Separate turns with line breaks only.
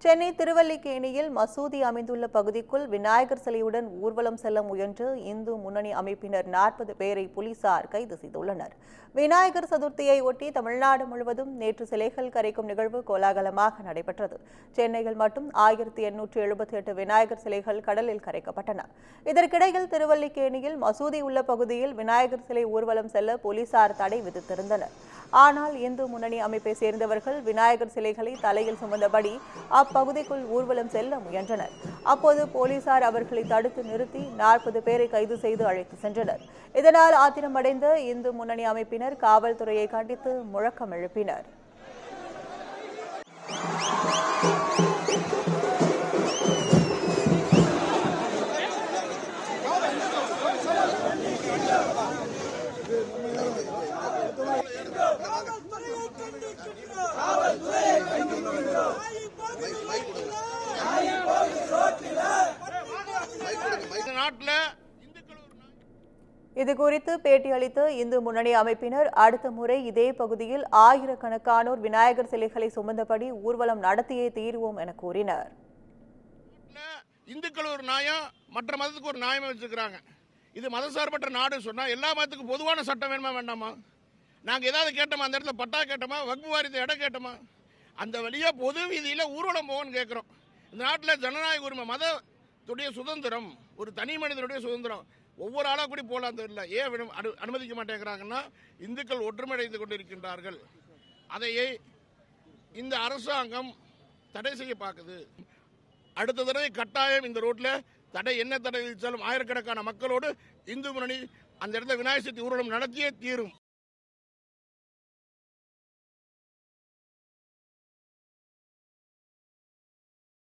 சென்னை திருவல்லிக்கேணியில் மசூதி அமைந்துள்ள பகுதிக்குள் விநாயகர் சிலையுடன் ஊர்வலம் செல்ல முயன்று இந்து முன்னணி அமைப்பினர் 40 பேரை போலீசார் கைது செய்துள்ளனர். விநாயகர் சதுர்த்தியை ஒட்டி தமிழ்நாடு முழுவதும் நேற்று சிலைகள் கரைக்கும் நிகழ்வு கோலாகலமாக நடைபெற்றது. சென்னையில் மட்டும் 1878 விநாயகர் சிலைகள் கடலில் கரைக்கப்பட்டன. இதற்கிடையில் திருவல்லிக்கேணியில் மசூதி உள்ள பகுதியில் விநாயகர் சிலை ஊர்வலம் செல்ல போலீசார் தடை விதித்திருந்தனர். ஆனால் இந்து முன்னணி அமைப்பை சேர்ந்தவர்கள் விநாயகர் சிலைகளை தலையில் சுமந்தபடி அப்பகுதிக்குள் ஊர்வலம் செல்ல முயன்றனர். அப்போது போலீசார் அவர்களை தடுத்து நிறுத்தி 40 பேரை கைது செய்து அழைத்து சென்றனர். இதனால் ஆத்திரமடைந்த இந்து முன்னணி அமைப்பினர் காவல்துறையை கண்டித்து முழக்கம் எழுப்பினர். இதுகுறித்து பேட்டியளித்த இந்து முன்னணி அமைப்பினர் அடுத்த முறை இதே பகுதியில் ஆயிரக்கணக்கானோர் விநாயகர் சிலைகளை சுமந்தபடி ஊர்வலம் நடத்தியே தீர்வோம் என கூறினர்.
இந்துக்கள் ஒரு நியாயம், மற்ற மதத்துக்கு ஒரு நியாயம் வச்சிருக்காங்க. இது மதசார்பற்ற நாடு சொன்னா எல்லா மதத்துக்கும் பொதுவான சட்டம் வேணுமா வேண்டாமா? நாங்க ஏதாவது கேட்டோமா? அந்த இடத்துல பட்டா கேட்டோமா? வக்பு வாரியத்தை இடம் கேட்டோமா? அந்த வழியா பொது வீதியில ஊர்வலம் போவோன்னு கேட்கிறோம். இந்த நாட்டில் ஜனநாயக உரிமை, மதத்துடைய சுதந்திரம், ஒரு தனி மனிதனுடைய சுதந்திரம், ஒவ்வொரு ஆளாக கூடி போகலாம் தெரியல. ஏன் அனுமதிக்க மாட்டேங்கிறாங்கன்னா இந்துக்கள் ஒற்றுமையடைந்து கொண்டிருக்கின்றார்கள். அதையே இந்த அரசாங்கம் தடை செய்ய பார்க்குது. அடுத்த தடவை கட்டாயம் இந்த ரோட்ல தடை என்ன தடை விதித்தாலும் ஆயிரக்கணக்கான மக்களோடு இந்து முன்னணி அந்த இடத்துல விநாயகர் சதுர்த்தி ஊர்வலம் நடத்தியே தீரும்.